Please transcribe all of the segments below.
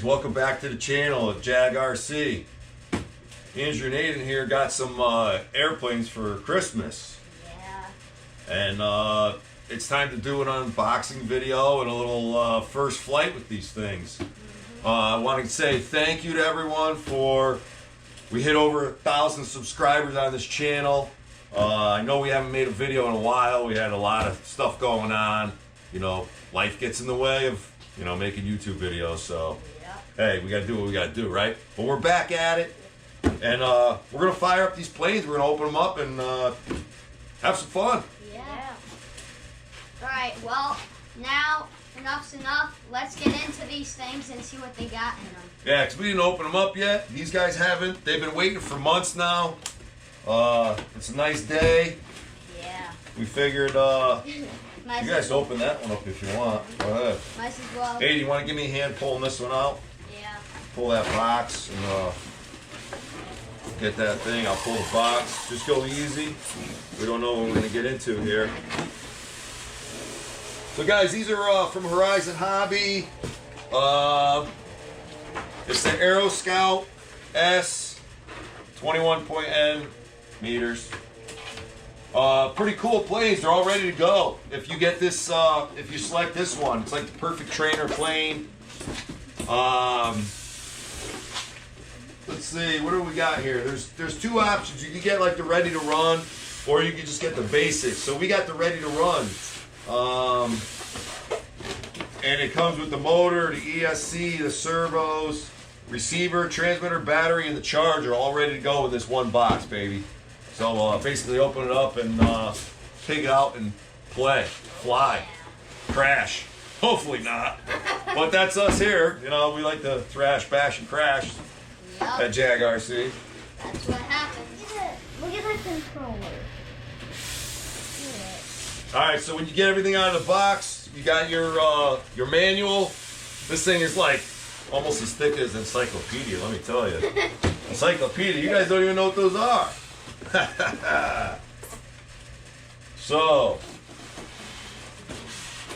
welcome back to the channel of Jag RC. Andrew and Aiden here got some airplanes for Christmas. Yeah. And it's time to do an unboxing video and a little first flight with these things. I want to say thank you to everyone for, we hit over 1,000 subscribers on this channel. I know we haven't made a video in a while. We had a lot of stuff going on. You know, life gets in the way of, you know, making YouTube videos. So, hey, we got to do what we got to do, right? But we're back at it. And we're going to fire up these planes. We're going to open them up and have some fun. Yeah. Alright, well, now enough's enough. Let's get into these things and see what they got in them. Yeah, because we didn't open them up yet. These guys haven't. They've been waiting for months now. It's a nice day. Yeah. We figured, you guys open that one up if you want. Go ahead. Might as well. Hey, do you want to give me a hand pulling this one out? Yeah. Pull that box and get that thing. I'll pull the box. Just go easy. We don't know what we're going to get into here. So guys, these are from Horizon Hobby. It's the AEROSCOUT S, 21.N meters. Pretty cool planes. They're all ready to go. If you get this, if you select this one, it's like the perfect trainer plane. Let's see, what do we got here? There's two options. You can get like the ready to run, or you can just get the basics. So we got the ready to run. And it comes with the motor, the ESC, the servos, receiver, transmitter, battery, and the charger all ready to go in this one box, baby. So basically open it up and take it out and play, fly, crash. Hopefully not. But that's us here. You know, we like to thrash, bash, and crash at Jag RC. That's what happens. Look at that controller. Alright, so when you get everything out of the box, you got your manual. This thing is like almost as thick as encyclopedia, let me tell you. Encyclopedia, you guys don't even know what those are. So,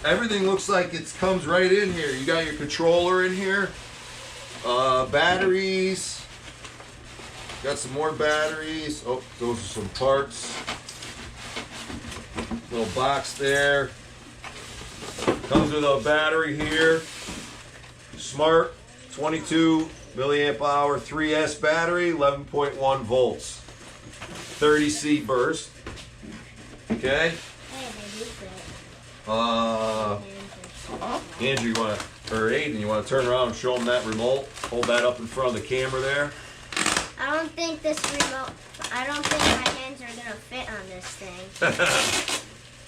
everything looks like it comes right in here. You got your controller in here, batteries, got some more batteries. Oh, those are some parts. Little box there. Comes with a battery here. Smart 22 milliamp hour 3S battery, 11.1 volts. 30C burst. Okay. Andrew, you want to, or Aiden, you want to turn around and show them that remote? Hold that up in front of the camera there. I don't think this remote, I don't think my hands are going to fit on this thing.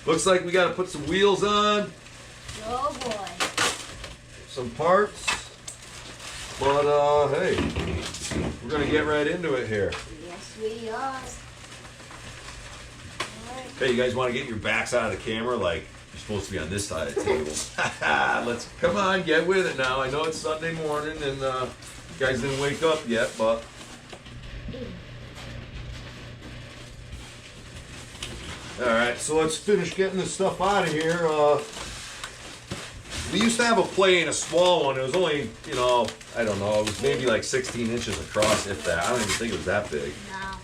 Looks like we got to put some wheels on. Oh boy. Some parts. But, hey, we're going to get right into it here. Yes, we are. Hey, you guys want to get your backs out of the camera like you're supposed to be on this side of the table? Let's, come on, get with it now. I know it's Sunday morning and you guys didn't wake up yet, but... Alright, so let's finish getting this stuff out of here. We used to have a plane, a small one. It was only, you know, I don't know, it was maybe like 16 inches across, if that. I don't even think it was that big. No.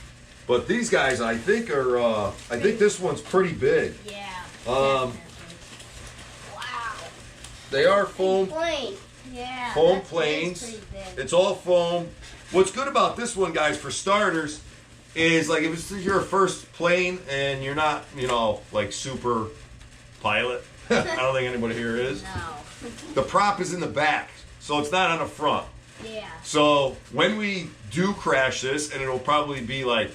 But these guys, I think, are, I think this one's pretty big. Yeah. Wow. They are foam. Yeah. Foam planes. It's all foam. What's good about this one, guys, for starters, is like if it's your first plane and you're not, you know, like super pilot. I don't think anybody here is. No. The prop is in the back, so it's not on the front. Yeah. So when we do crash this, and it'll probably be like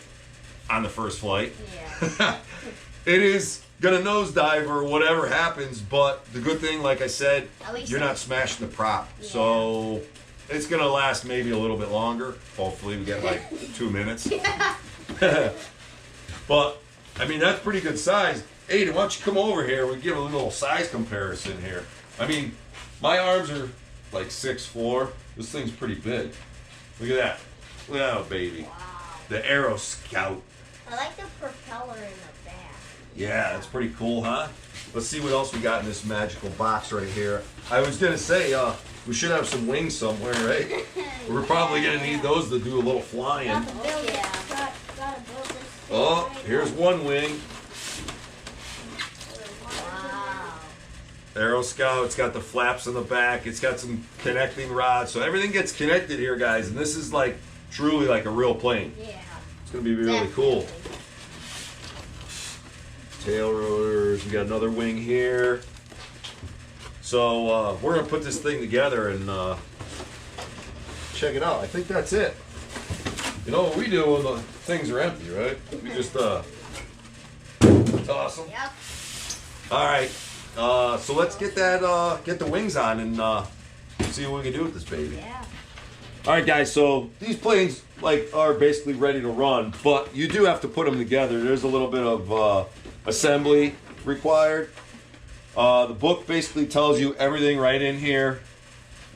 on the first flight, Yeah. it is gonna nosedive or whatever happens. But the good thing, like I said, you're not smashing the prop, so it's gonna last maybe a little bit longer. Hopefully, we get like 2 minutes. But I mean, that's pretty good size. Aiden, why don't you come over here? We give a little size comparison here. I mean, my arms are like 6'4". This thing's pretty big. Look at that. Look at that baby. Wow. The AEROSCOUT. I like the propeller in the back. Yeah, that's pretty cool, huh? let's see what else we got in this magical box right here. I was gonna say, we should have some wings somewhere, right? We're probably gonna need those to do a little flying. Gotta build this Oh, thing here's right one wing. Wow. AEROSCOUT, it's got the flaps on the back, it's got some connecting rods, so everything gets connected here, guys, and this is like truly like a real plane. Yeah. It's gonna be really cool. Definitely. Tail rotors, we got another wing here. So we're gonna put this thing together and check it out. I think that's it. You know what we do when the things are empty, right? We just toss them. Yep. All right, so let's get the wings on and see what we can do with this baby. Yeah. All right, guys. So these planes are basically ready to run, but you do have to put them together. There's a little bit of assembly required. The book basically tells you everything right in here.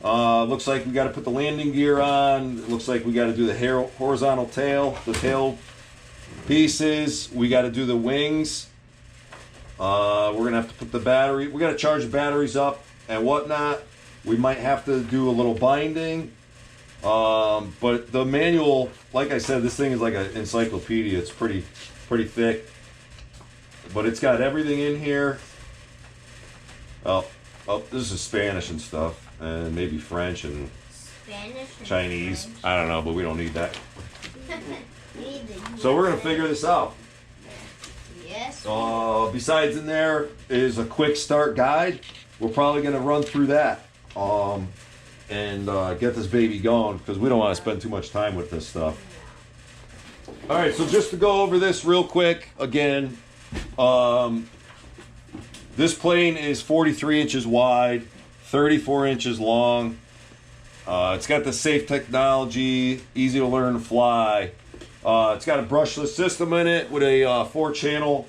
Looks like we got to put the landing gear on. It looks like we got to do the horizontal tail, the tail pieces. We got to do the wings. We're gonna have to put the battery. We got to charge the batteries up and whatnot. We might have to do a little binding. But the manual, like I said, this thing is like an encyclopedia. It's pretty thick. But it's got everything in here. Oh, this is Spanish and stuff, and maybe French and Spanish and Chinese. French. I don't know, but we don't need that. Need the So we're gonna figure this out. Yes. Besides in there is a quick start guide. We're probably gonna run through that and get this baby going because we don't want to spend too much time with this stuff. All right, so just to go over this real quick again. This plane is 43 inches wide, 34 inches long. It's got the safe technology, easy to learn to fly. It's got a brushless system in it with a 4-channel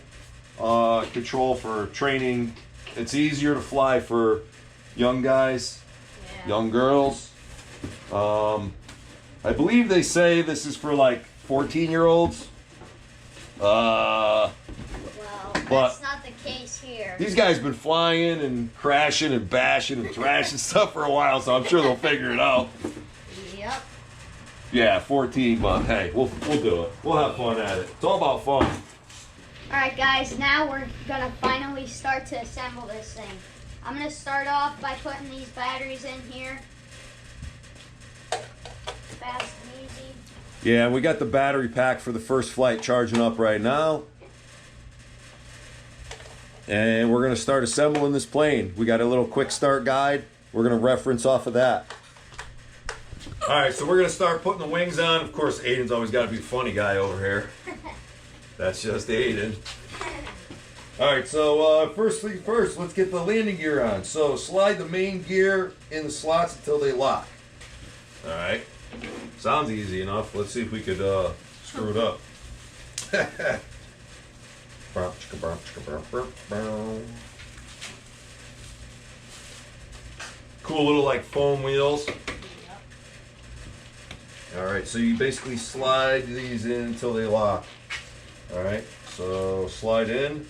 control for training. It's easier to fly for young guys, young girls. I believe they say this is for like 14-year-olds. Well, but- that's not the case here. These guys been flying and crashing and bashing and thrashing stuff for a while, so I'm sure they'll figure it out. Yep. Yeah, 14, but hey, we'll do it. We'll have fun at it. It's all about fun. Alright guys, now we're gonna finally start to assemble this thing. I'm gonna start off by putting these batteries in here. Fast and easy. Yeah, we got the battery pack for the first flight charging up right now. And we're going to start assembling this plane. We got a little quick start guide. We're going to reference off of that. All right, so we're going to start putting the wings on. Of course, Aiden's always got to be the funny guy over here. That's just Aiden. All right, so first thing first, let's get the landing gear on. So slide the main gear in the slots until they lock. All right, sounds easy enough. Let's see if we could screw it up. Cool little like foam wheels. All right, so you basically slide these in until they lock. All right, so slide in.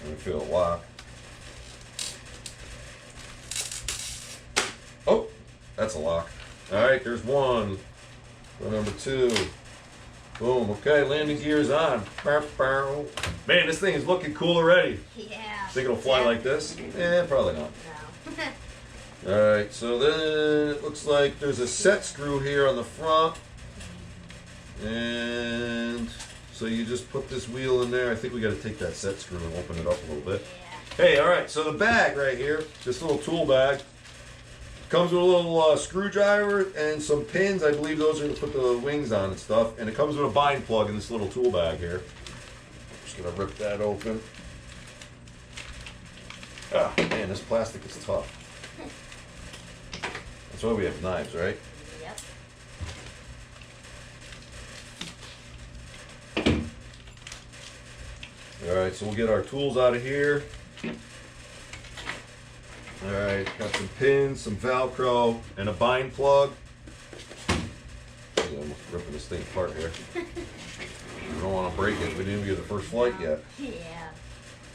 Let me feel it lock. Oh, that's a lock. All right, there's one. Go number 2. Boom. Okay, landing gear's on. Man, this thing is looking cool already. Yeah. Think it'll fly like this? Eh, probably not. No. All right, so then it looks like there's a set screw here on the front. And so you just put this wheel in there. I think we got to take that set screw and open it up a little bit. Yeah. Hey, all right, so the bag right here, this little tool bag, comes with a little screwdriver and some pins. I believe those are to put the wings on and stuff. And it comes with a bind plug in this little tool bag here. Just gonna rip that open. Ah, man, this plastic is tough. That's why we have knives, right? Yep. All right, so we'll get our tools out of here. All right, got some pins, some Velcro, and a bind plug. ripping this thing apart here. We don't want to break it. We didn't even get the first flight yet. Yeah.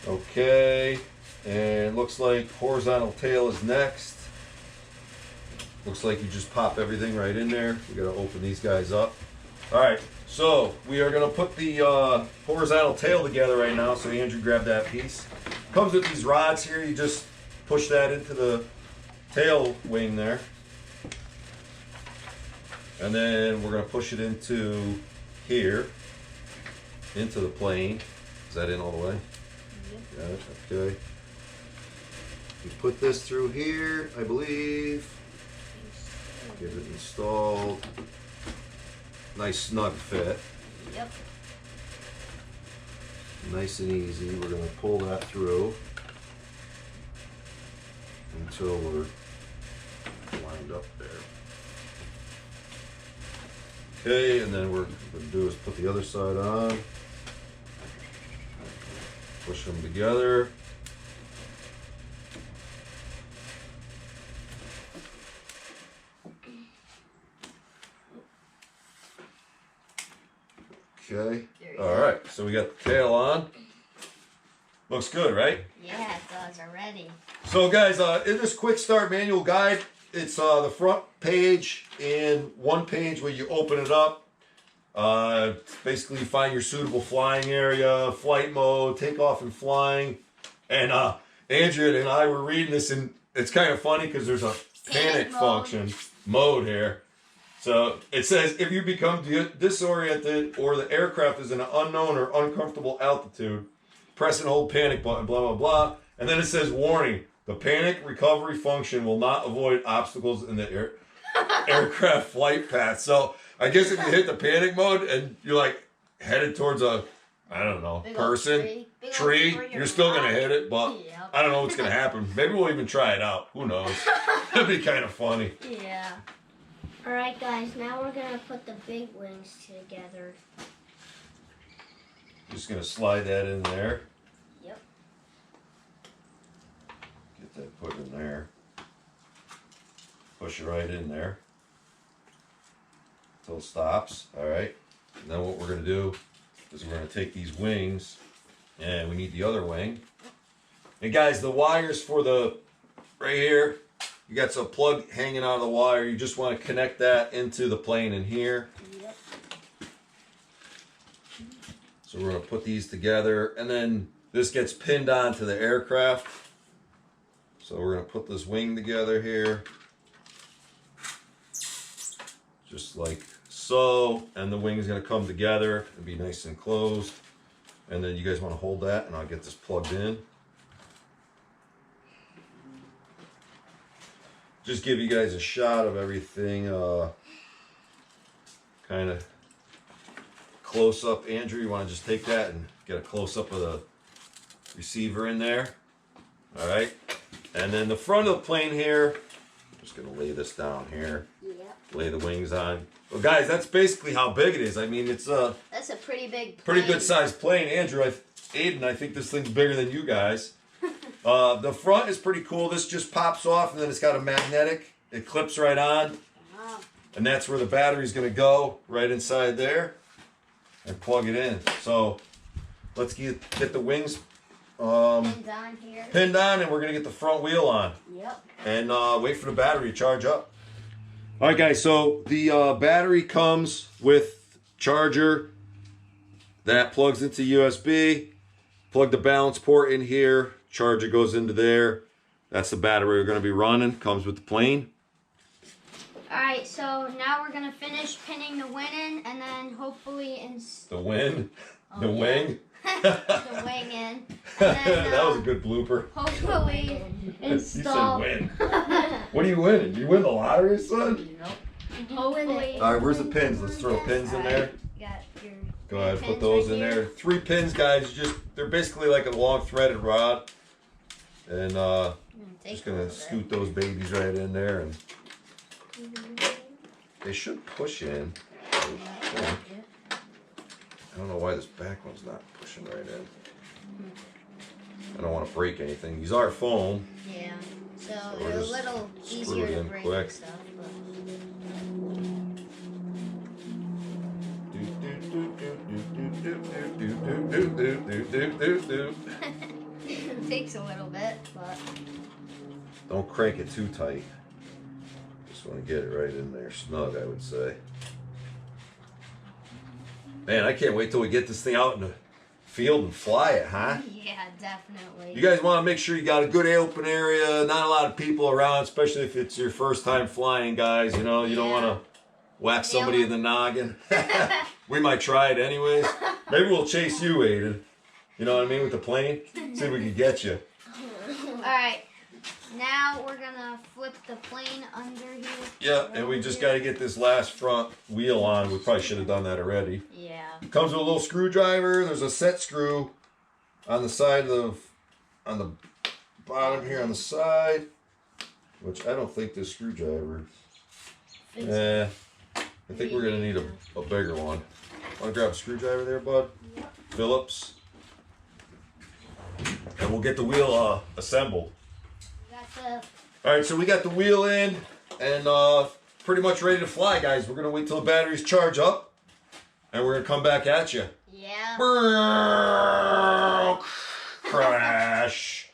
Okay, and looks like horizontal tail is next. Looks like you just pop everything right in there. We gotta open these guys up. All right, so we are gonna put the horizontal tail together right now. So Andrew, grab that piece. Comes with these rods here. You just push that into the tail wing there. And then we're gonna push it into here, into the plane. Is that in all the way? Got it, okay. You put this through here, I believe. Get it installed. Nice snug fit. Yep. Nice and easy. We're going to pull that through until we're lined up there. Okay, and then what we're going to do is put the other side on. Push them together. Okay. All right. So we got the tail on. Looks good, right? Yeah, it does already. So guys, in this quick start manual guide, it's the front page and one page where you open it up. Basically, you find your suitable flying area, flight mode, takeoff and flying. And Andrea and I were reading this, and it's kind of funny because there's a panic function mode here. So it says if you become disoriented or the aircraft is in an unknown or uncomfortable altitude, press and hold panic button, blah, blah, blah. And then it says, warning, the panic recovery function will not avoid obstacles in the aircraft flight path. So I guess if you hit the panic mode and you're like headed towards a, I don't know, person, tree, you're still going to hit it, but I don't know what's going to happen. Maybe we'll even try it out. Who knows? It'd be kind of funny. Yeah. Alright guys, now we're going to put the big wings together. Just going to slide that in there. Yep. Get that put in there. Push it right in there until it stops. Alright. And then what we're going to do is we're going to take these wings, and we need the other wing. And guys, the wires for the, right here, you got some plug hanging out of the wire. You just want to connect that into the plane in here. Yep. So we're going to put these together, and then this gets pinned onto the aircraft. So we're going to put this wing together here. Just like so. And the wing is going to come together and be nice and closed. And then you guys want to hold that, and I'll get this plugged in. Just give you guys a shot of everything, kind of close up. Andrew, you want to just take that and get a close up of the receiver in there. All right. And then the front of the plane here, I'm just going to lay this down here. Yep. Lay the wings on. Well, guys, that's basically how big it is. I mean, it's a That's a pretty big plane. pretty good sized plane. Andrew, Aiden, I think this thing's bigger than you guys. The front is pretty cool. This just pops off, and then it's got a magnetic. It clips right on, Wow. and that's where the battery's going to go, right inside there, and plug it in. So let's get the wings Pinned on here. pinned on, and we're going to get the front wheel on, Yep. and wait for the battery to charge up. All right, guys, so the battery comes with charger that plugs into USB. Plug the balance port in here. Charger goes into there. That's the battery we're going to be running. Comes with the plane. Alright, so now we're going to finish pinning the wing in, and then hopefully The wing. The yeah. wing. the wing in. And then, That was a good blooper. hopefully install. You said win. What are you winning? You win the lottery, son? Hopefully. All right, where's the pins? Let's throw pins in there. You got your Go ahead, put pins those right in here. there. 3 pins, guys. They're basically like a long threaded rod. And just gonna scoot those babies right in there, and they should push in. I think. I don't know why this back one's not pushing right in. I don't want to break anything. These are foam. Yeah. So we're they're a just little screw easier it to in break quick. and stuff. takes a little bit, but don't crank it too tight. Just want to get it right in there, snug, I would say. Man, I can't wait till we get this thing out in the field and fly it, huh? yeah, definitely. You guys want to make sure you got a good open area, not a lot of people around, especially if it's your first time flying, guys. You know, you don't want to whack somebody in the noggin. We might try it anyways. Maybe we'll chase you, Aiden. You know what I mean, with the plane? See if we can get you. Alright, now we're gonna flip the plane under here. Yeah, and we just got to get this last front wheel on. We probably should have done that already. Yeah. Comes with a little screwdriver. There's a set screw on the side of, on the bottom here on the side, which I don't think this screwdriver. I think we're gonna need a bigger one. Want to grab a screwdriver there, bud? Yep. Phillips. And we'll get the wheel assembled. Got All right, so we got the wheel in and pretty much ready to fly, guys. We're gonna wait till the batteries charge up, and we're gonna come back at you. yeah. Crash.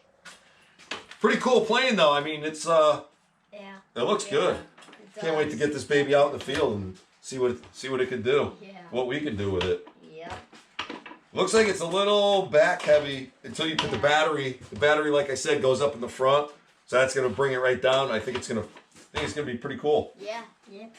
Pretty cool plane, though. I mean, it's Yeah. it looks good. It Can't wait to does. get this baby out in the field and see what it can do. Yeah. What we can do with it. Yep. Looks like it's a little back heavy until you put the battery. The battery, like I said, goes up in the front, so that's gonna bring it right down. I think it's gonna be pretty cool. Yeah. Yep.